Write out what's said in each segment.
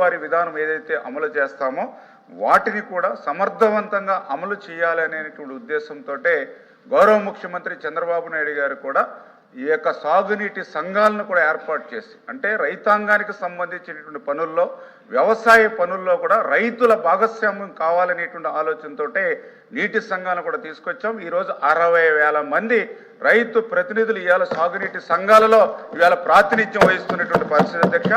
వారి విధానం ఏదైతే అమలు చేస్తామో వాటిని కూడా సమర్థవంతంగా అమలు చేయాలనేటువంటి ఉద్దేశంతో గౌరవ ముఖ్యమంత్రి చంద్రబాబు నాయుడు గారు కూడా ఈ యొక్క సాగునీటి సంఘాలను కూడా ఏర్పాటు చేసి, అంటే రైతాంగానికి సంబంధించినటువంటి పనుల్లో, వ్యవసాయ పనుల్లో కూడా రైతుల భాగస్వామ్యం కావాలనేటువంటి ఆలోచనతోటే నీటి సంఘాలను కూడా తీసుకొచ్చాం. ఈరోజు 60,000 మంది రైతు ప్రతినిధులు ఇవాళ సాగునీటి సంఘాలలో ఇవాళ ప్రాతినిధ్యం వహిస్తున్నటువంటి పరిస్థితి అధ్యక్ష.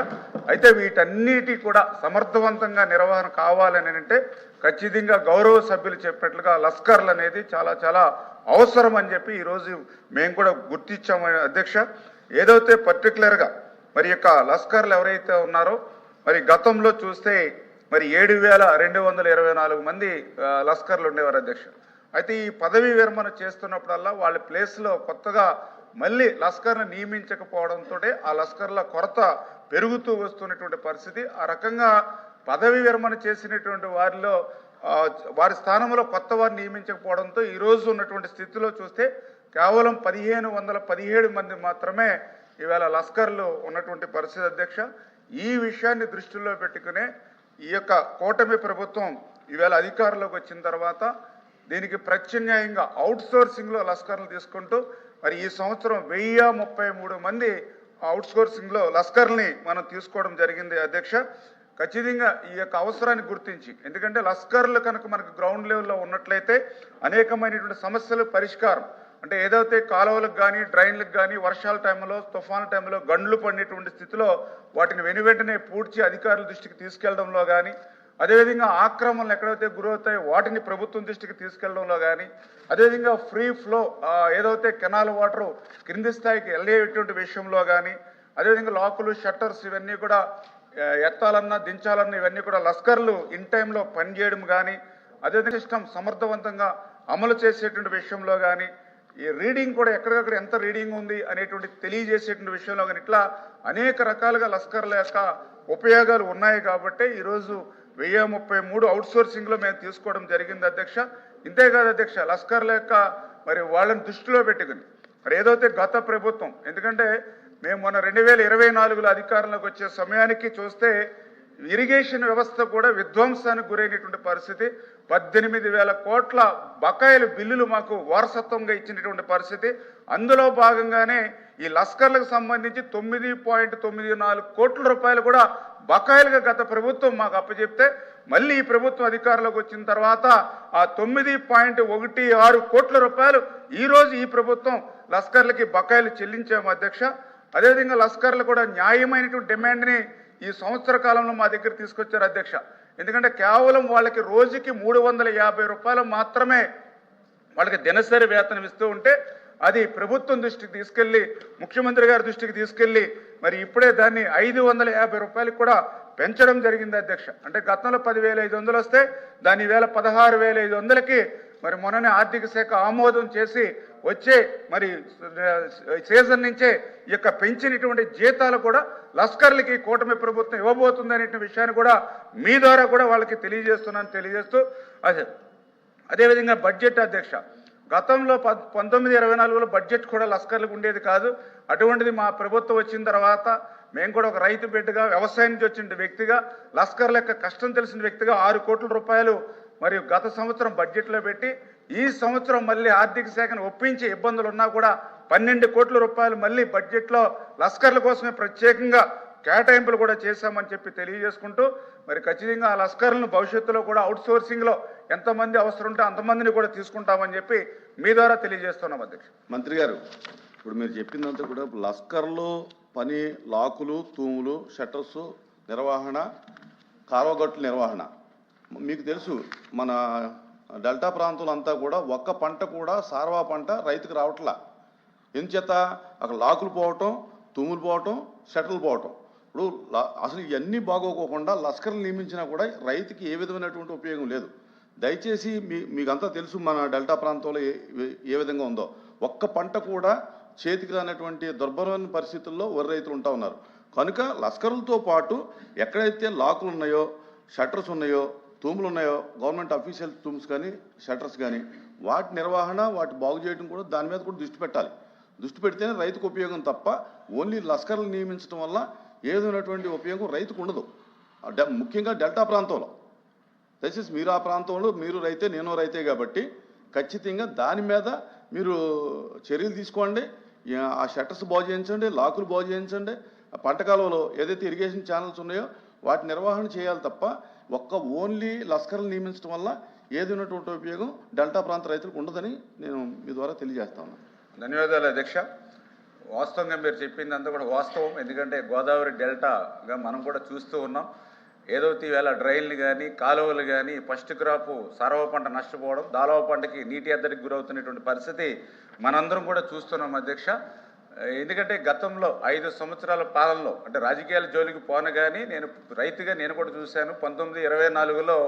అయితే వీటన్నిటి కూడా సమర్థవంతంగా నిర్వహణ కావాలని అంటే ఖచ్చితంగా గౌరవ సభ్యులు చెప్పినట్లుగా లస్కర్లు అనేది చాలా చాలా అవసరం అని చెప్పి ఈరోజు మేము కూడా గుర్తించాము అధ్యక్ష. ఏదైతే పర్టికులర్గా మరి యొక్క లస్కర్లు ఎవరైతే ఉన్నారో మరి గతంలో చూస్తే మరి 7,224 మంది లస్కర్లు ఉండేవారు అధ్యక్ష. అయితే ఈ పదవీ విరమణ చేస్తున్నప్పుడల్లా వాళ్ళ ప్లేస్లో కొత్తగా మళ్ళీ లస్కర్ను నియమించకపోవడంతో ఆ లస్కర్ల కొరత పెరుగుతూ వస్తున్నటువంటి పరిస్థితి. ఆ రకంగా పదవీ విరమణ చేసినటువంటి వారిలో వారి స్థానంలో కొత్త వారిని నియమించకపోవడంతో ఈరోజు ఉన్నటువంటి స్థితిలో చూస్తే కేవలం 1,517 మంది మాత్రమే ఇవాళ లస్కర్లు ఉన్నటువంటి పరిస్థితి అధ్యక్ష. ఈ విషయాన్ని దృష్టిలో పెట్టుకునే ఈ యొక్క కూటమి ప్రభుత్వం ఇవాళ అధికారంలోకి వచ్చిన తర్వాత దీనికి ప్రత్యామ్నాయంగా అవుట్సోర్సింగ్లో లస్కర్లు తీసుకుంటూ మరి ఈ సంవత్సరం 1,033 మంది అవుట్సోర్సింగ్లో లస్కర్ని మనం తీసుకోవడం జరిగింది అధ్యక్ష. ఖచ్చితంగా ఈ యొక్క అవసరాన్ని గుర్తించి, ఎందుకంటే లస్కర్లు కనుక మనకు గ్రౌండ్ లెవెల్లో ఉన్నట్లయితే అనేకమైనటువంటి సమస్యలు పరిష్కారం, అంటే ఏదైతే కాలువలకు కానీ డ్రైన్లకు కానీ వర్షాల టైంలో తుఫాను టైంలో గండ్లు పడినటువంటి స్థితిలో వాటిని వెనువెంటనే పూడ్చి అధికారుల దృష్టికి తీసుకెళ్లడంలో కానీ, అదేవిధంగా ఆక్రమణలు ఎక్కడైతే గురవుతాయో వాటిని ప్రభుత్వం దృష్టికి తీసుకెళ్లడంలో కానీ, అదేవిధంగా ఫ్రీ ఫ్లో ఏదైతే కెనాల్ వాటర్ క్రింది స్థాయికి వెళ్ళేటువంటి విషయంలో కానీ, అదేవిధంగా లాకులు షట్టర్స్ ఇవన్నీ కూడా ఎత్తాలన్నా దించాలన్నా ఇవన్నీ కూడా లస్కర్లు ఇన్ టైంలో పనిచేయడం కానీ, అదేవిధంగా సిస్టమ్ సమర్థవంతంగా అమలు చేసేటువంటి విషయంలో కానీ, ఈ రీడింగ్ కూడా ఎక్కడికక్కడ ఎంత రీడింగ్ ఉంది అనేటువంటి తెలియజేసేటువంటి విషయంలో కానీ, ఇట్లా అనేక రకాలుగా లస్కర్ల యొక్క ఉపయోగాలు ఉన్నాయి. కాబట్టి ఈరోజు 1,033 అవుట్సోర్సింగ్లో మేము తీసుకోవడం జరిగింది అధ్యక్ష. ఇంతేకాదు అధ్యక్ష, లస్కర్ల యొక్క మరి వాళ్ళని దృష్టిలో పెట్టుకుని మరి ఏదైతే గత ప్రభుత్వం, ఎందుకంటే మేము మొన్న 2024లో అధికారంలోకి వచ్చే సమయానికి చూస్తే ఇరిగేషన్ వ్యవస్థ కూడా విధ్వంసానికి గురైనటువంటి పరిస్థితి. 18,000 కోట్ల బకాయిలు బిల్లులు మాకు వారసత్వంగా ఇచ్చినటువంటి పరిస్థితి. అందులో భాగంగానే ఈ లస్కర్లకు సంబంధించి 9.94 కోట్ల రూపాయలు కూడా బకాయిలుగా గత ప్రభుత్వం మాకు అప్పచెప్తే, మళ్ళీ ఈ ప్రభుత్వం అధికారంలోకి వచ్చిన తర్వాత ఆ 9.16 కోట్ల రూపాయలు ఈరోజు ఈ ప్రభుత్వం లస్కర్లకి బకాయిలు చెల్లించాము అధ్యక్ష. అదేవిధంగా లస్కర్లు కూడా న్యాయమైనటువంటి డిమాండ్ని ఈ సంవత్సర కాలంలో మా దగ్గర తీసుకొచ్చారు అధ్యక్ష. ఎందుకంటే కేవలం వాళ్ళకి రోజుకి 350 రూపాయలు మాత్రమే వాళ్ళకి దినసరి వేతనం ఇస్తూ ఉంటే అది ప్రభుత్వం దృష్టికి తీసుకెళ్లి ముఖ్యమంత్రి గారి దృష్టికి తీసుకెళ్లి మరి ఇప్పుడే దాన్ని 550 రూపాయలకు కూడా పెంచడం జరిగింది అధ్యక్ష. అంటే గతంలో 10,500 వస్తే దాని వేళ 16,500కి మరి మొన్ననే ఆర్థిక శాఖ ఆమోదం చేసి వచ్చే మరి సీజన్ నుంచే ఈ యొక్క పెంచినటువంటి జీతాలు కూడా లస్కర్లకి కూటమి ప్రభుత్వం ఇవ్వబోతుంది అనే విషయాన్ని కూడా మీ ద్వారా కూడా వాళ్ళకి తెలియజేస్తూ అదేవిధంగా బడ్జెట్ అధ్యక్ష, గతంలో 1924లో బడ్జెట్ కూడా లస్కర్లకు ఉండేది కాదు. అటువంటిది మా ప్రభుత్వం వచ్చిన తర్వాత మేము కూడా ఒక రైతు బిడ్డగా, వ్యవసాయం నుంచి వచ్చిన వ్యక్తిగా, లస్కర్ల యొక్క కష్టం తెలిసిన వ్యక్తిగా 6 కోట్ల రూపాయలు మరియు గత సంవత్సరం బడ్జెట్లో పెట్టి, ఈ సంవత్సరం మళ్ళీ ఆర్థిక శాఖను ఒప్పించి ఇబ్బందులు ఉన్నా కూడా 12 కోట్ల రూపాయలు మళ్ళీ బడ్జెట్లో లస్కర్ల కోసమే ప్రత్యేకంగా కేటాయింపులు కూడా చేశామని చెప్పి తెలియజేసుకుంటూ మరి ఖచ్చితంగా ఆ లస్కర్లను భవిష్యత్తులో కూడా అవుట్సోర్సింగ్లో ఎంతమంది అవసరం ఉంటే అంతమందిని కూడా తీసుకుంటామని చెప్పి మీ ద్వారా తెలియజేస్తున్నాం అధ్యక్ష. మంత్రి గారు, ఇప్పుడు మీరు చెప్పిందంతా కూడా లస్కర్లు పని, లాకులు, తూములు, షట్టర్స్ నిర్వహణ, కాలువగట్ల నిర్వహణ. మీకు తెలుసు మన డెల్టా ప్రాంతంలో అంతా కూడా ఒక్క పంట కూడా సార్వా పంట రైతుకు రావట్లా. ఎందుచేత అక్కడ లాకులు పోవటం, తూములు పోవటం, షట్టర్లు పోవటం. ఇప్పుడు అసలు ఇవన్నీ బాగోకోకుండా లస్కర్లు నియమించినా కూడా రైతుకి ఏ విధమైనటువంటి ఉపయోగం లేదు. దయచేసి మీకంతా తెలుసు మన డెల్టా ప్రాంతంలో ఏ విధంగా ఉందో. ఒక్క పంట కూడా చేతికి రానటువంటి దుర్భరమైన పరిస్థితుల్లో వరి రైతులు ఉంటా ఉన్నారు. కనుక లస్కర్లతో పాటు ఎక్కడైతే లాకులు ఉన్నాయో, షట్టర్స్ ఉన్నాయో, తూములు ఉన్నాయో, గవర్నమెంట్ అఫీషియల్ తూమ్స్ కానీ షట్టర్స్ కానీ వాటి నిర్వహణ, వాటి బాగు చేయడం కూడా దాని మీద కూడా దృష్టి పెట్టాలి. దృష్టి పెడితేనే రైతుకు ఉపయోగం తప్ప ఓన్లీ లస్కర్లు నియమించడం వల్ల ఏదైనటువంటి ఉపయోగం రైతుకు ఉండదు. ముఖ్యంగా డెల్టా ప్రాంతంలో. దయచేసి మీరు ఆ ప్రాంతంలో మీరు రైతే నేను రైతే కాబట్టి ఖచ్చితంగా దాని మీద మీరు చర్యలు తీసుకోండి. ఆ షట్టర్స్ బాగు చేయించండి, లాకులు బాగు చేయించండి. ఆ పంట కాలంలో ఏదైతే ఇరిగేషన్ ఛానల్స్ ఉన్నాయో వాటి నిర్వహణ చేయాలి తప్ప ఓన్లీ లస్కర్లు నియమించడం వల్ల ఏదైనటువంటి ఉపయోగం డెల్టా ప్రాంత రైతులకు ఉండదని నేను మీ ద్వారా తెలియజేస్తా ఉన్నాను. ధన్యవాదాలు అధ్యక్ష. వాస్తవంగా మీరు చెప్పిందంతా కూడా వాస్తవం. ఎందుకంటే గోదావరి డెల్టాగా మనం కూడా చూస్తూ ఉన్నాం. ఏదో ఈవేళ డ్రైన్లు కానీ కాలువలు కానీ ఫస్ట్ క్రాప్ సర్వ పంట నష్టపోవడం, దాలవ పంటకి నీటి ఎద్దడికి గురవుతున్నటువంటి పరిస్థితి మనందరం కూడా చూస్తున్నాం అధ్యక్ష. ఎందుకంటే గతంలో 5 సంవత్సరాల పాలనలో అంటే రాజకీయాల జోలికి పోను కానీ నేను రైతుగా నేను కూడా చూశాను. 1924లో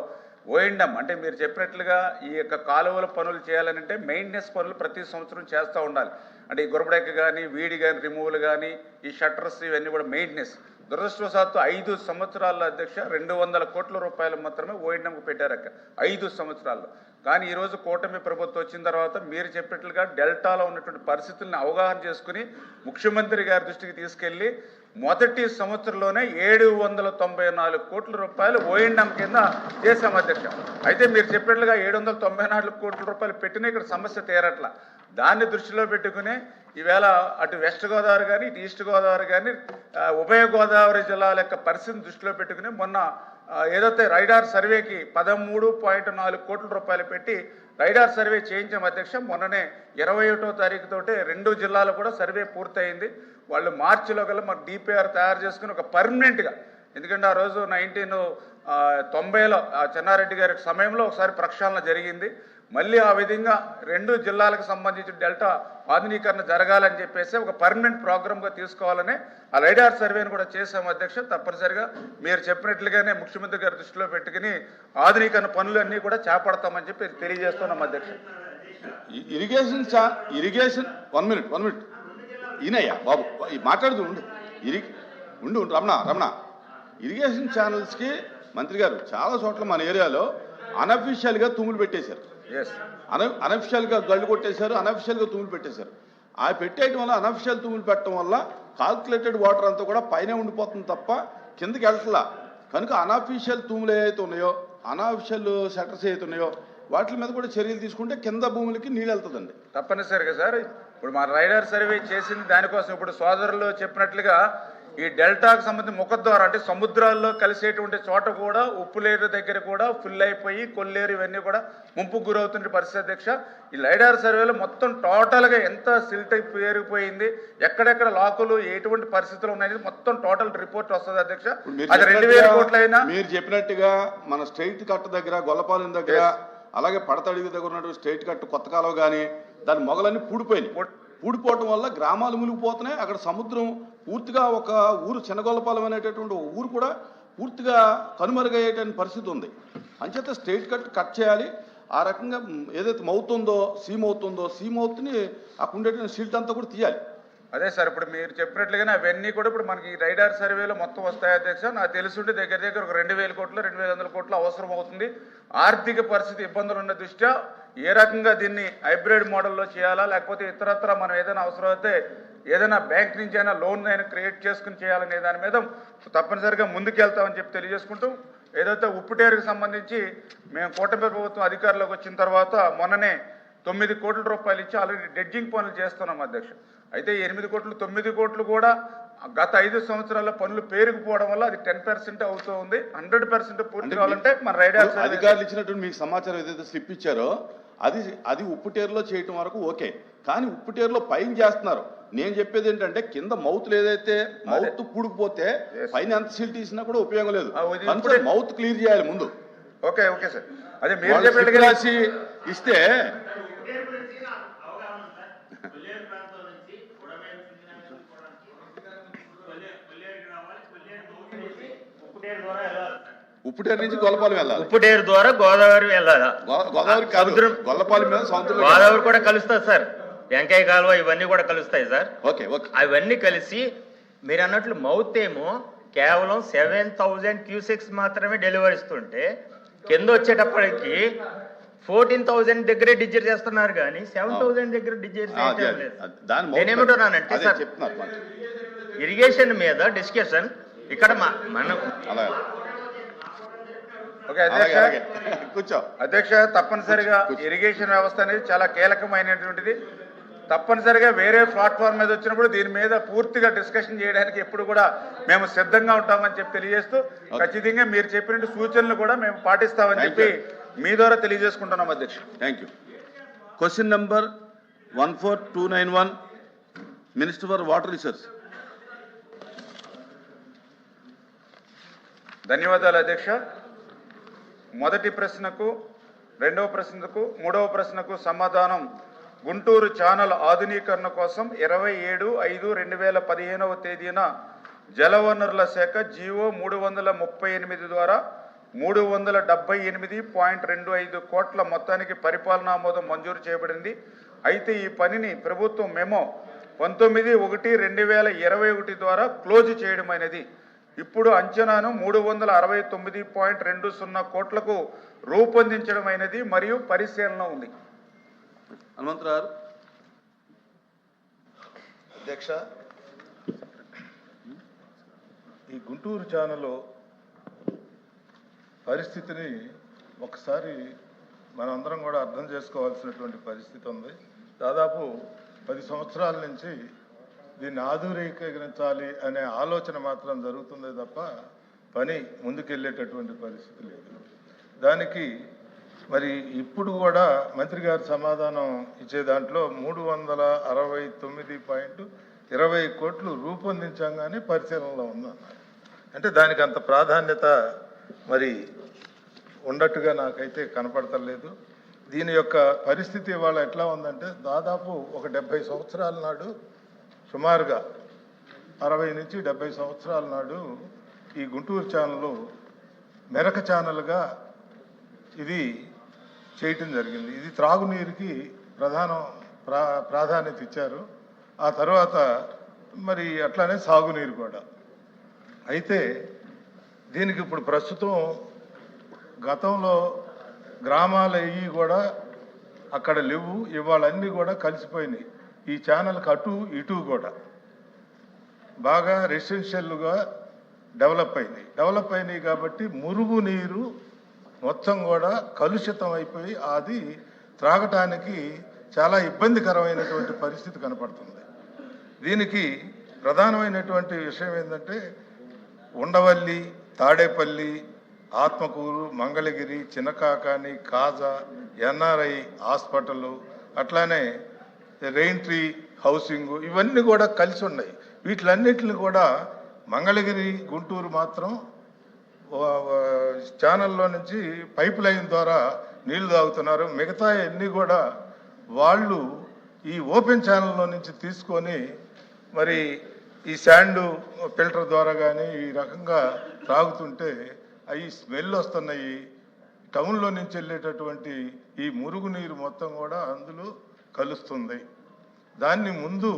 ఓఎండం అంటే మీరు చెప్పినట్లుగా ఈ యొక్క కాలువల పనులు చేయాలనంటే మెయింటెనెన్స్ పనులు ప్రతి సంవత్సరం చేస్తూ ఉండాలి. అంటే ఈ గురబడెక్క కానీ వీడి కానీ రిమూవల్ కానీ ఈ షట్టర్స్ ఇవన్నీ కూడా మెయింటెనెన్స్. దురదృష్టవశాత్తు 5 సంవత్సరాల్లో అధ్యక్ష 200 కోట్ల రూపాయలు మాత్రమే ఓఎండంకు పెట్టారక్క 5 సంవత్సరాల్లో. కానీ ఈరోజు కూటమి ప్రభుత్వం వచ్చిన తర్వాత మీరు చెప్పినట్లుగా డెల్టాలో ఉన్నటువంటి పరిస్థితులను అవగాహన చేసుకుని ముఖ్యమంత్రి గారి దృష్టికి తీసుకెళ్లి మొదటి సంవత్సరంలోనే 794 కోట్ల రూపాయలు ఓఎండం కింద చేశాం అధ్యక్ష. అయితే మీరు చెప్పినట్లుగా 794 కోట్ల రూపాయలు పెట్టినా ఇక్కడ సమస్య తీరట్ల. దాన్ని దృష్టిలో పెట్టుకుని ఈవేళ అటు వెస్ట్ గోదావరి కానీ ఇటు ఈస్ట్ గోదావరి కానీ ఉభయ గోదావరి జిల్లాల యొక్క పరిస్థితిని దృష్టిలో పెట్టుకుని మొన్న ఏదైతే రైడార్ సర్వేకి 13.4 కోట్ల రూపాయలు పెట్టి రైడార్ సర్వే చేయించాం అధ్యక్ష. మొన్ననే 21వ తారీఖుతోటే 2 జిల్లాలు కూడా సర్వే పూర్తయింది. వాళ్ళు మార్చిలో గల మాకు డిపిఆర్ తయారు చేసుకుని ఒక పర్మనెంట్గా, ఎందుకంటే ఆ రోజు 1990లో చెన్నారెడ్డి గారి సమయంలో ఒకసారి ప్రక్షాళన జరిగింది. మళ్ళీ ఆ విధంగా 2 జిల్లాలకు సంబంధించి డెల్టా ఆధునీకరణ జరగాలని చెప్పేసి ఒక పర్మనెంట్ ప్రోగ్రామ్గా తీసుకోవాలని ఆ రైడార్ సర్వేను కూడా చేశాము అధ్యక్ష. తప్పనిసరిగా మీరు చెప్పినట్లుగానే ముఖ్యమంత్రి గారి దృష్టిలో పెట్టుకుని ఆధునీకరణ పనులన్నీ కూడా చేపడతామని చెప్పి తెలియజేస్తున్నాం అధ్యక్ష. ఇరిగేషన్ 1 మినిట్ ఈయనయ్యా బాబు మాట్లాడుతూ ఉండు రమణ ఇరిగేషన్ ఛానల్స్కి మంత్రి గారు చాలా చోట్ల మన ఏరియాలో అనఫిషియల్గా తుమ్ములు పెట్టేశారు. అనఫిషియల్గా గళ్ళు కొట్టేశారు, అనఫిషియల్గా తుమ్ములు పెట్టేశారు. ఆ పెట్టేయడం వల్ల అనఫిషియల్ తుమ్ములు పెట్టడం వల్ల కాల్కులేటెడ్ వాటర్ అంతా కూడా పైన ఉండిపోతుంది తప్ప కిందకి వెళ్తలా. కనుక అనఫిషియల్ తుమ్ములు ఏవైతే ఉన్నాయో, అనఫిషియల్ షట్టర్స్ ఏవైతే ఉన్నాయో వాటి మీద కూడా చర్యలు తీసుకుంటే కింద భూములకి నీళ్ళు వెళ్తుందండి. తప్పనిసరిగా సార్. ఇప్పుడు మా రైడర్ సర్వే చేసింది దానికోసం. ఇప్పుడు సోదరులు చెప్పినట్లుగా ఈ డెల్టాకు సంబంధించి ముఖద్వారం అంటే సముద్రాల్లో కలిసేటువంటి చోట కూడా ఉప్పులేరు దగ్గర కూడా ఫుల్ అయిపోయి కొల్లేరు ఇవన్నీ కూడా ముంపుకు గురవుతున్న పరిస్థితి అధ్యక్ష. ఈ లైడార్ సర్వేలో మొత్తం టోటల్గా ఎంత సిల్ట్ పేరుకుపోయింది, ఎక్కడెక్కడ లాకులు ఎటువంటి పరిస్థితులు ఉన్నాయి మొత్తం టోటల్ రిపోర్ట్ వస్తుంది అధ్యక్ష. అది 2000 కోట్లైనా మీరు చెప్పినట్టుగా మన స్ట్రైట్ కట్ట దగ్గర గొల్లపాలెం దగ్గర అలాగే పడతడిగి దగ్గర ఉన్నటువంటి స్ట్రైట్ కట్టు కొత్త కాలువ కానీ దాని మొగలన్నీ పూడిపోవటం వల్ల గ్రామాలు మునిగిపోతున్నాయి. అక్కడ సముద్రం పూర్తిగా ఒక ఊరు చిన్నగొల్లపాలెం అనేటటువంటి ఊరు కూడా పూర్తిగా కనుమరుగయ్యేటువంటి పరిస్థితి ఉంది. అంచేత స్ట్రైట్ కట్ చేయాలి. ఆ రకంగా ఏదైతే మౌత్ ఉందో సీ మౌత్ని అక్కడ ఉండేటువంటి సిల్ట్ అంతా కూడా తీయాలి. అదే సార్, ఇప్పుడు మీరు చెప్పినట్లుగానే అవన్నీ కూడా ఇప్పుడు మనకి రైడార్ సర్వేలో మొత్తం వస్తాయి అధ్యక్ష. నాకు తెలుసుంటే దగ్గర ఒక 2000 కోట్లు 2100 కోట్లు అవసరం అవుతుంది. ఆర్థిక పరిస్థితి ఇబ్బందులు ఉన్న దృష్ట్యా ఏ రకంగా దీన్ని హైబ్రిడ్ మోడల్లో చేయాలా, లేకపోతే ఇతరత్ర మనం ఏదైనా అవసరం అయితే ఏదైనా బ్యాంక్ నుంచి అయినా లోన్ అయినా క్రియేట్ చేసుకుని చేయాలనే దాని మీద తప్పనిసరిగా ముందుకెళ్తామని చెప్పి తెలియజేసుకుంటూ, ఏదైతే ఉప్పుటేరుకు సంబంధించి మేము కూటమి ప్రభుత్వం అధికారంలోకి వచ్చిన తర్వాత మొన్ననే 9 కోట్ల రూపాయలు ఇచ్చి ఆల్రెడీ డెడ్జింగ్ పనులు చేస్తున్నాం అధ్యక్ష. అయితే 8 కోట్లు 9 కోట్లు కూడా గత 5 సంవత్సరాల పనులు పేరుకుపోవడం వల్ల అది 10% అవుతూ ఉంది. 100% పూర్తి కావాలంటే మన రైడర్ అధికారులు ఇచ్చినటువంటి మీకు సమాచారం ఏదైతే స్లిప్ ఇచ్చారో అది ఉప్పుటేరులో చేయటం వరకు ఓకే. కానీ ఉప్పుటేరులో పైన చేస్తున్నారు. నేను చెప్పేది ఏంటంటే కింద మౌత్ ఏదైతే మౌత్ పూడిపోతే పైన ఎంత సీల్ తీసినా కూడా ఉపయోగం లేదు. మౌత్ క్లియర్ చేయాలి ముందు. ఓకే సార్, అదే మీరు రాసి ఇస్తే ఉప్పుటేరు నుంచి గొల్లపాలెం వెళ్ళాలి. ఉప్పుటేరు ద్వారా గోదావరి వెళ్ళాలి. గోదావరి సముద్రం గొల్లపాలెం మీద సముద్రం గోదావరి కూడా కలుస్తుంది సార్. వెంకయ్య కాలువ ఇవన్నీ కూడా కలుస్తాయి సార్. ఓకే అవన్నీ కలిసి మీరు అన్నట్లు మౌత్ ఏమో కేవలం 7000 క్యూసెక్స్ మాత్రమే డెలివరీ ఇస్తుంటే కింద వచ్చేటప్పటికి 14000 దగ్గరే డిజైర్ చేస్తున్నారు కానీ 7000 దగ్గర డిజైర్ చేయడం లేదు. నేనేమిటన్నానంటే సార్ చెప్తున్నారు ఇరిగేషన్ మీద డిస్కషన్ ఇక్కడ మనం ఓకే అలాగే అధ్యక్ష, అలాగే కూర్చో. అధ్యక్ష తప్పనిసరిగా ఇరిగేషన్ వ్యవస్థ అనేది చాలా కీలకమైనటువంటిది. తప్పనిసరిగా వేరే ప్లాట్ఫామ్ మీద వచ్చినప్పుడు దీని మీద పూర్తిగా డిస్కషన్ చేయడానికి ఎప్పుడు కూడా మేము సిద్ధంగా ఉంటామని చెప్పి తెలియజేస్తూ, ఖచ్చితంగా మీరు చెప్పిన సూచనలు కూడా మేము పాటిస్తామని చెప్పి మీ ద్వారా తెలియజేసుకుంటున్నాం అధ్యక్ష. Thank you. Question number 14291, minister for water resource. ధన్యవాదాలు అధ్యక్ష. మొదటి ప్రశ్నకు, రెండవ ప్రశ్నకు, మూడవ ప్రశ్నకు సమాధానం గుంటూరు ఛానల్ ఆధునీకరణ కోసం 27/5/2015 తేదీన జలవనరుల శాఖ జీవో 338 ద్వారా 378.25 కోట్ల మొత్తానికి పరిపాలనా ఆమోదం మంజూరు చేయబడింది. అయితే ఈ పనిని ప్రభుత్వం మెమో 19/1/2021 ద్వారా క్లోజ్ చేయడమైనది. ఇప్పుడు అంచనాను 369.20 కోట్లకు రూపొందించడమైనది మరియు పరిశీలన ఉంది. హనుమంతరావు. అధ్యక్ష, ఈ గుంటూరు ఛానల్ పరిస్థితిని ఒకసారి మనందరం కూడా అర్థం చేసుకోవాల్సినటువంటి పరిస్థితి ఉంది. దాదాపు 10 సంవత్సరాల నుంచి దీన్ని ఆధునీకరించాలి అనే ఆలోచన మాత్రం జరుగుతుందే తప్ప పని ముందుకెళ్ళేటటువంటి పరిస్థితి లేదు. దానికి మరి ఇప్పుడు కూడా మంత్రి గారి సమాధానం ఇచ్చే దాంట్లో 369.20 కోట్లు రూపొందించగానే పరిశీలనలో ఉందన్నారు. అంటే దానికి అంత ప్రాధాన్యత మరి ఉన్నట్టుగా నాకైతే కనపడతలేదు. దీని యొక్క పరిస్థితి ఇవాళ ఎట్లా ఉందంటే, దాదాపు ఒక 70 సంవత్సరాల నాడు, సుమారుగా 60 నుంచి 70 సంవత్సరాల నాడు ఈ గుంటూరు ఛానల్ మెరక ఛానల్గా ఇది చేయటం జరిగింది. ఇది త్రాగునీరుకి ప్రాధాన్యత ఇచ్చారు. ఆ తర్వాత మరి అట్లానే సాగునీరు కూడా. అయితే దీనికి ఇప్పుడు ప్రస్తుతం గతంలో గ్రామాలు అయ్యి కూడా అక్కడ లేవు, ఇవాళ అన్నీ కూడా కలిసిపోయినాయి. ఈ ఛానల్కి అటు ఇటు కూడా బాగా రెసిడెన్షియల్గా డెవలప్ అయినాయి కాబట్టి మురుగునీరు మొత్తం కూడా కలుషితం అయిపోయి అది త్రాగటానికి చాలా ఇబ్బందికరమైనటువంటి పరిస్థితి కనపడుతుంది. దీనికి ప్రధానమైనటువంటి విషయం ఏంటంటే, ఉండవల్లి, తాడేపల్లి, ఆత్మకూరు, మంగళగిరి, చిన్నకాకాని, కాజా, ఎన్ఆర్ఐ హాస్పిటల్, అట్లానే రెయిన్ ట్రీ హౌసింగ్, ఇవన్నీ కూడా కలిసి ఉన్నాయి. వీటిలన్నిటిని కూడా మంగళగిరి, గుంటూరు మాత్రం ఛానల్లో నుంచి పైప్ లైన్ ద్వారా నీళ్లు తాగుతున్నారు. మిగతా అన్నీ కూడా వాళ్ళు ఈ ఓపెన్ ఛానల్లో నుంచి తీసుకొని మరి ఈ శాండ్ ఫిల్టర్ ద్వారా కానీ ఈ రకంగా తాగుతుంటే అవి స్మెల్ వస్తున్నాయి. టౌన్లో నుంచి వెళ్ళేటటువంటి ఈ మురుగునీరు మొత్తం కూడా అందులో కలుస్తుంది. దాన్ని ముందు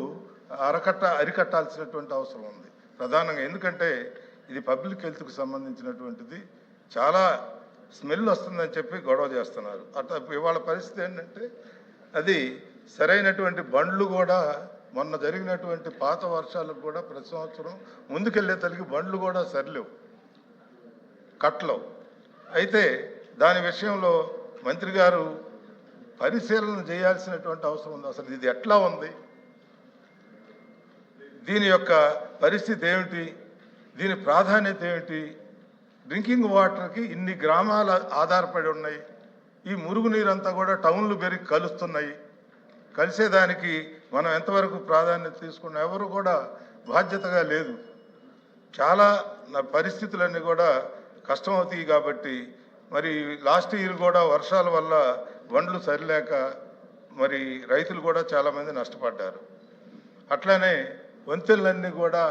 అరికట్టాల్సినటువంటి అవసరం ఉంది ప్రధానంగా. ఎందుకంటే ఇది పబ్లిక్ హెల్త్కు సంబంధించినటువంటిది. చాలా స్మెల్ వస్తుందని చెప్పి గొడవ చేస్తున్నారు. అట్లా ఇవాళ పరిస్థితి ఏంటంటే, అది సరైనటువంటి బండ్లు కూడా మొన్న జరిగినటువంటి పాత వర్షాలకు కూడా ప్రతి సంవత్సరం ముందుకెళ్లే తల్లికి బండ్లు కూడా సరిలేవు కట్లో. అయితే దాని విషయంలో మంత్రి గారు పరిశీలన చేయాల్సినటువంటి అవసరం ఉంది. అసలు ఇది ఎట్లా ఉంది, దీని యొక్క పరిస్థితి ఏమిటి, దీని ప్రాధాన్యత ఏమిటి? డ్రింకింగ్ వాటర్కి ఇన్ని గ్రామాలు ఆధారపడి ఉన్నాయి. ఈ మురుగునీరంతా కూడా టౌన్లు పెరిగి కలుస్తున్నాయి. కలిసేదానికి మనం ఎంతవరకు ప్రాధాన్యత తీసుకున్నా ఎవరు కూడా బాధ్యతగా లేదు. చాలా పరిస్థితులన్నీ కూడా కష్టమవుతాయి. కాబట్టి మరి లాస్ట్ ఇయర్ కూడా వర్షాల వల్ల బండ్లు సరిలేక మరి రైతులు కూడా చాలామంది నష్టపడ్డారు. అట్లానే వంతెనలన్నీ కూడా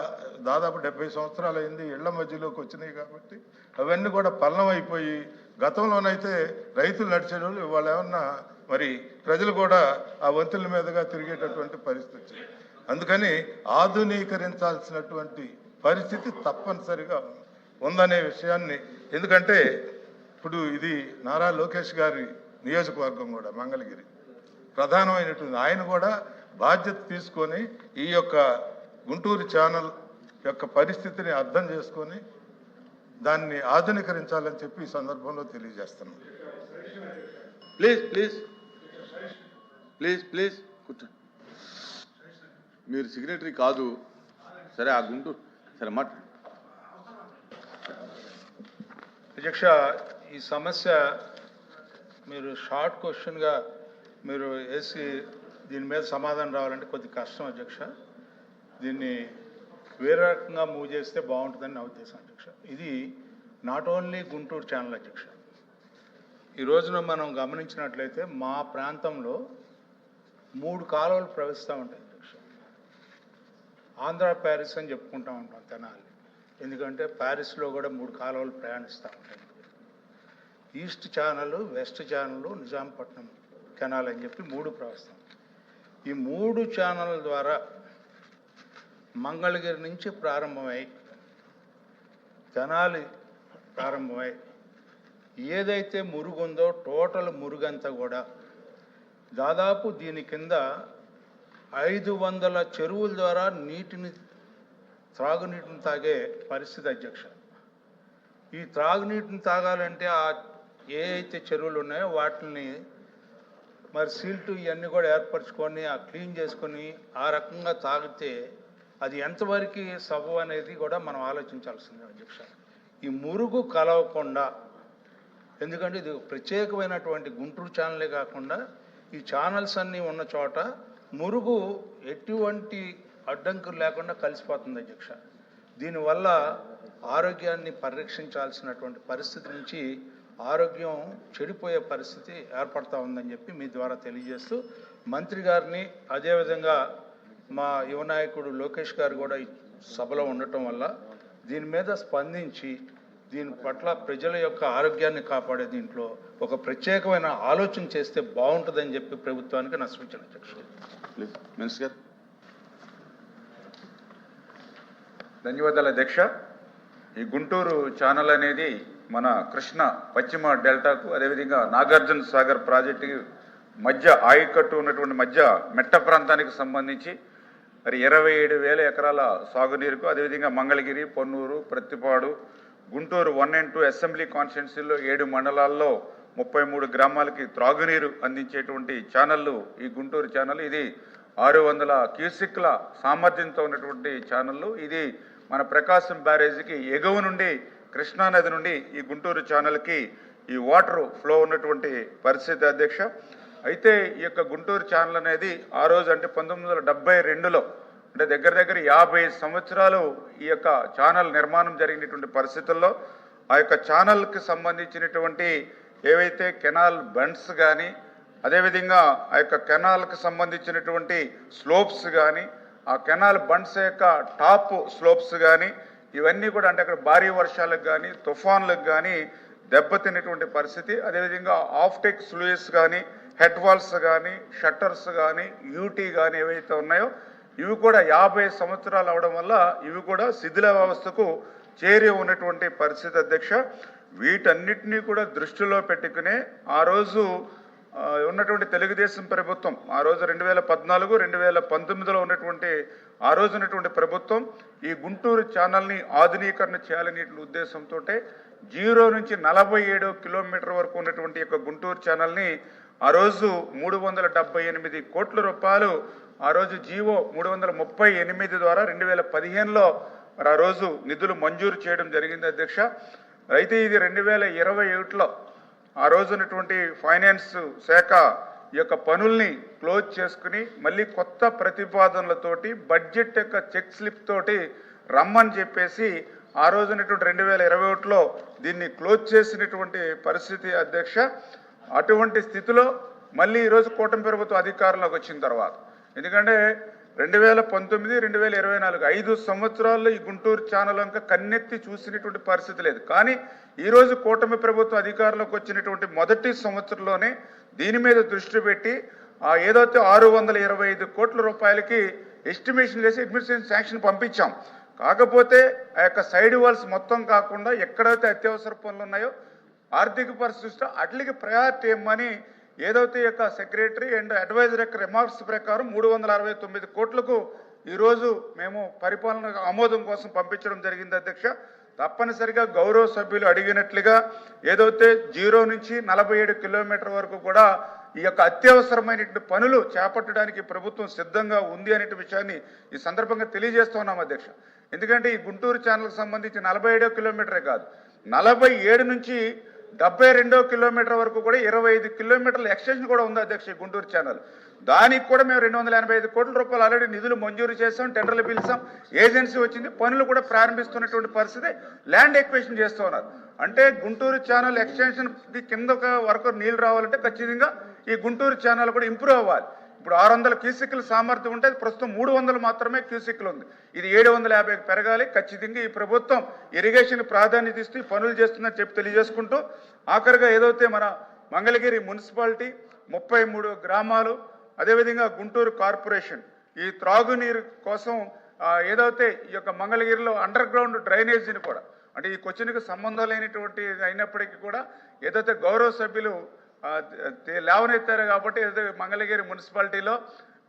దాదాపు 70 సంవత్సరాలు అయింది, ఇళ్ల మధ్యలోకి వచ్చినాయి. కాబట్టి అవన్నీ కూడా పల్లం అయిపోయి, గతంలోనైతే రైతులు నడిచేవాళ్ళు, ఇవాళ ఏమన్నా మరి ప్రజలు కూడా ఆ వంతెనల మీదుగా తిరిగేటటువంటి పరిస్థితి. అందుకని ఆధునీకరించాల్సినటువంటి పరిస్థితి తప్పనిసరిగా ఉందనే విషయాన్ని, ఎందుకంటే ఇప్పుడు ఇది నారా లోకేష్ గారి నియోజకవర్గం కూడా మంగళగిరి ప్రధానమైనటువంటి, ఆయన కూడా బాధ్యత తీసుకొని ఈ యొక్క గుంటూరు ఛానల్ యొక్క పరిస్థితిని అర్థం చేసుకొని దాన్ని ఆధునీకరించాలని చెప్పి ఈ సందర్భంలో తెలియజేస్తున్నాను. ప్లీజ్ ప్లీజ్ ప్లీజ్ ప్లీజ్ కూర్చో. మీరు సిగ్నేటరీ కాదు. సరే ఆ గుంటూరు సరే మాట. అధ్యక్ష, ఈ సమస్య మీరు షార్ట్ క్వశ్చన్గా మీరు వేసి దీని మీద సమాధానం రావాలంటే కొద్ది కష్టం అధ్యక్ష. దీన్ని వేరే రకంగా మూవ్ చేస్తే బాగుంటుందని నా ఉద్దేశం అధ్యక్ష. ఇది నాట్ ఓన్లీ గుంటూరు ఛానల్ అధ్యక్ష. ఈ రోజున మనం గమనించినట్లయితే మా ప్రాంతంలో 3 కాలువలు ప్రవహిస్తూ ఉంటాయి అధ్యక్ష. ఆంధ్ర ప్యారిస్ అని చెప్పుకుంటూ ఉంటాం తెనాలి, ఎందుకంటే ప్యారిస్లో కూడా 3 కాలువలు ప్రయాణిస్తూ ఉంటాయి. East channel, west channel, Nizampatnam canal అని చెప్పి 3 ప్రవహిస్తాం. ఈ 3 ఛానల్ ద్వారా మంగళగిరి నుంచి ప్రారంభమై తెనాలి ప్రారంభమై ఏదైతే మురుగుందో టోటల్ మురుగంతా కూడా దాదాపు దీని కింద 500 చెరువుల ద్వారా త్రాగునీటిని తాగే పరిస్థితి అధ్యక్ష. ఈ త్రాగునీటిని తాగాలంటే ఏ అయితే చెరువులు ఉన్నాయో వాటిని మరి సీల్టు ఇవన్నీ కూడా ఏర్పరచుకొని క్లీన్ చేసుకొని ఆ రకంగా తాగితే అది ఎంతవరకు సబబు అనేది కూడా మనం ఆలోచించాల్సిందే అధ్యక్ష. ఈ మురుగు కలవకుండా, ఎందుకంటే ఇది ప్రత్యేకమైనటువంటి గుంటూరు ఛానలే కాకుండా ఈ ఛానల్స్ అన్నీ ఉన్న చోట మురుగు ఎటువంటి అడ్డంకులు లేకుండా కలిసిపోతుంది అధ్యక్ష. దీనివల్ల ఆరోగ్యాన్ని పరిరక్షించాల్సినటువంటి పరిస్థితి నుంచి ఆరోగ్యం చెడిపోయే పరిస్థితి ఏర్పడతా ఉందని చెప్పి మీ ద్వారా తెలియజేస్తూ, మంత్రి గారిని అదేవిధంగా మా యువ నాయకుడు లోకేష్ గారు కూడా ఈ సభలో ఉండటం వల్ల దీని మీద స్పందించి దీని పట్ల ప్రజల యొక్క ఆరోగ్యాన్ని కాపాడే దీంట్లో ఒక ప్రత్యేకమైన ఆలోచన చేస్తే బాగుంటుందని చెప్పి ప్రభుత్వానికి నా సూచన అధ్యక్షుడు. ప్లీజ్ మినిస్టర్ గారు. ధన్యవాదాలు అధ్యక్ష. ఈ గుంటూరు ఛానల్ అనేది మన కృష్ణ పశ్చిమ డెల్టాకు అదేవిధంగా నాగార్జున సాగర్ ప్రాజెక్టుకి మధ్య ఆయకట్టు ఉన్నటువంటి మధ్య మెట్ట ప్రాంతానికి సంబంధించి మరి 27,000 ఎకరాల సాగునీరుకు అదేవిధంగా మంగళగిరి, పొన్నూరు, ప్రత్తిపాడు, గుంటూరు 1 and 2 అసెంబ్లీ కాన్స్టిట్యున్సీల్లో 7 మండలాల్లో 33 గ్రామాలకి త్రాగునీరు అందించేటువంటి ఛానళ్ళు ఈ గుంటూరు ఛానల్. ఇది 600 క్యూసిక్ల సామర్థ్యంతో ఉన్నటువంటి ఛానళ్ళు. ఇది మన ప్రకాశం బ్యారేజీకి ఎగువ నుండి కృష్ణానది నుండి ఈ గుంటూరు ఛానల్కి ఈ వాటర్ ఫ్లో ఉన్నటువంటి పరిస్థితి అధ్యక్ష. అయితే ఈ యొక్క గుంటూరు ఛానల్ అనేది ఆ రోజు అంటే 1972లో అంటే దగ్గర 50 సంవత్సరాలు ఈ యొక్క ఛానల్ నిర్మాణం జరిగినటువంటి పరిస్థితుల్లో ఆ యొక్క ఛానల్కి సంబంధించినటువంటి ఏవైతే కెనాల్ బండ్స్ కానీ అదేవిధంగా ఆ యొక్క కెనాల్కి సంబంధించినటువంటి స్లోప్స్ కానీ ఆ కెనాల్ బండ్స్ యొక్క టాప్ స్లోప్స్ కానీ ఇవన్నీ కూడా అంటే అక్కడ భారీ వర్షాలకు కానీ తుఫాన్లకు కానీ దెబ్బతిన్నటువంటి పరిస్థితి. అదేవిధంగా ఆఫ్టెక్ స్లూయిస్ కానీ హెడ్ వాల్స్ కానీ షట్టర్స్ కానీ యూటీ కానీ ఏవైతే ఉన్నాయో ఇవి కూడా 50 సంవత్సరాలు అవడం వల్ల ఇవి కూడా శిథిల వ్యవస్థకు చేరి ఉన్నటువంటి పరిస్థితి అధ్యక్ష. వీటన్నిటినీ కూడా దృష్టిలో పెట్టుకునే ఆ రోజు ఉన్నటువంటి తెలుగుదేశం ప్రభుత్వం ఆ రోజు 2014, 2019లో ఉన్నటువంటి ఆ రోజు ఉన్నటువంటి ప్రభుత్వం ఈ గుంటూరు ఛానల్ని ఆధునీకరణ చేయాలనే ఉద్దేశంతో 0 నుంచి 47 కిలోమీటర్ వరకు ఉన్నటువంటి యొక్క గుంటూరు ఛానల్ని ఆ రోజు 378 కోట్ల రూపాయలు ఆ రోజు జీవో 338 ద్వారా 2015లో మరి ఆ రోజు నిధులు మంజూరు చేయడం జరిగింది అధ్యక్ష. అయితే ఇది 2021లో ఆ రోజు ఉన్నటువంటి ఫైనాన్స్ శాఖ ఈ యొక్క పనుల్ని క్లోజ్ చేసుకుని మళ్ళీ కొత్త ప్రతిపాదనలతోటి బడ్జెట్ యొక్క చెక్ స్లిప్ తోటి రమ్మని చెప్పేసి ఆ రోజు ఉన్నటువంటి 2021లో దీన్ని క్లోజ్ చేసినటువంటి పరిస్థితి అధ్యక్ష. అటువంటి స్థితిలో మళ్ళీ ఈరోజు కూటమి ప్రభుత్వం అధికారంలోకి వచ్చిన తర్వాత, ఎందుకంటే 2019, 2024 5 సంవత్సరాల్లో ఈ గుంటూరు ఛానల్ ఇంకా కన్నెత్తి చూసినటువంటి పరిస్థితి లేదు. కానీ ఈరోజు కూటమి ప్రభుత్వం అధికారంలోకి వచ్చినటువంటి మొదటి సంవత్సరంలోనే దీని మీద దృష్టి పెట్టి ఏదైతే 625 కోట్ల రూపాయలకి ఎస్టిమేషన్ చేసి అడ్మినిస్ట్రేషన్ శాంక్షన్ పంపించాం. కాకపోతే ఆ యొక్క సైడ్ వాల్స్ మొత్తం కాకుండా ఎక్కడైతే అత్యవసర పనులు ఉన్నాయో ఆర్థిక పరిస్థితి అట్లకి ప్రయారిటీ ఇవ్వమని ఏదైతే యొక్క సెక్రటరీ అండ్ అడ్వైజర్ యొక్క రిమార్క్స్ ప్రకారం 369 కోట్లకు ఈరోజు మేము పరిపాలన ఆమోదం కోసం పంపించడం జరిగింది అధ్యక్ష. తప్పనిసరిగా గౌరవ సభ్యులు అడిగినట్లుగా ఏదైతే 0 నుంచి 47 కిలోమీటర్ వరకు కూడా ఈ యొక్క అత్యవసరమైనటువంటి పనులు చేపట్టడానికి ప్రభుత్వం సిద్ధంగా ఉంది అనే విషయాన్ని ఈ సందర్భంగా తెలియజేస్తున్నాం అధ్యక్ష. ఎందుకంటే ఈ గుంటూరు ఛానల్కి సంబంధించి 47 కిలోమీటరే కాదు, 47 నుంచి 72 కిలోమీటర్ వరకు కూడా 25 కిలోమీటర్ల ఎక్స్టెన్షన్ కూడా ఉంది అధ్యక్ష ఈ గుంటూరు ఛానల్. దానికి కూడా మేము 285 కోట్ల రూపాయలు ఆల్రెడీ నిధులు మంజూరు చేసాం, టెండర్లు పిలిచాం, ఏజెన్సీ వచ్చింది, పనులు కూడా ప్రారంభిస్తున్నటువంటి పరిస్థితి, ల్యాండ్ ఎక్వేషన్ చేస్తూ ఉన్నారు. అంటే గుంటూరు ఛానల్ ఎక్స్టెన్షన్ కింద వరకు నీళ్లు రావాలంటే ఖచ్చితంగా ఈ గుంటూరు ఛానల్ కూడా ఇంప్రూవ్ అవ్వాలి. ఇప్పుడు 600 క్యూసెక్ల సామర్థ్యం ఉంటే ప్రస్తుతం 300 మాత్రమే క్యూసెక్లు ఉంది. ఇది 750 పెరగాలి. ఖచ్చితంగా ఈ ప్రభుత్వం ఇరిగేషన్ ప్రాధాన్యత ఇస్తూ ఈ పనులు చేస్తుందని చెప్పి తెలియజేసుకుంటూ, ఆఖరిగా ఏదైతే మన మంగళగిరి మున్సిపాలిటీ 33 గ్రామాలు, అదేవిధంగా గుంటూరు కార్పొరేషన్ ఈ త్రాగునీరు కోసం ఏదైతే ఈ యొక్క మంగళగిరిలో అండర్ గ్రౌండ్ డ్రైనేజీని కూడా, అంటే ఈ క్వశ్చన్కి సంబంధం లేనటువంటి అయినప్పటికీ కూడా ఏదైతే గౌరవ సభ్యులు లేవనెత్తారు కాబట్టి ఏదైతే మంగళగిరి మున్సిపాలిటీలో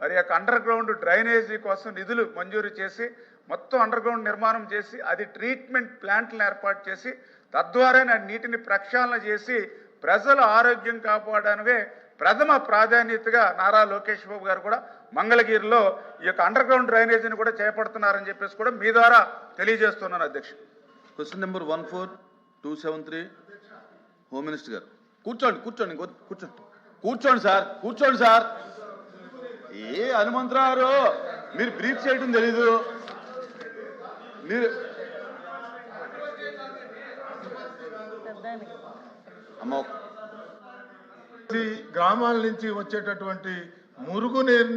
మరి యొక్క అండర్ గ్రౌండ్ డ్రైనేజీ కోసం నిధులు మంజూరు చేసి మొత్తం అండర్ గ్రౌండ్ నిర్మాణం చేసి అది ట్రీట్మెంట్ ప్లాంట్లను ఏర్పాటు చేసి తద్వారా నీటిని ప్రక్షాళన చేసి ప్రజల ఆరోగ్యం కాపాడడానికే ప్రథమ ప్రాధాన్యతగా నారా లోకేష్ బాబు గారు కూడా మంగళగిరిలో ఈ యొక్క అండర్ గ్రౌండ్ డ్రైనేజీని కూడా చేపడుతున్నారని చెప్పేసి కూడా మీ ద్వారా తెలియజేస్తున్నాను అధ్యక్ష. క్వశ్చన్ నెంబర్ 14273 హోమ్ మినిస్టర్ గారు. కూర్చోండి సార్, కూర్చోండి సార్. ఏ హనుమంతరావు మీరు బ్రీఫ్ చేయడం తెలీదు. మీరు గ్రామాల నుంచి వచ్చేటటువంటి మురుగునీరుని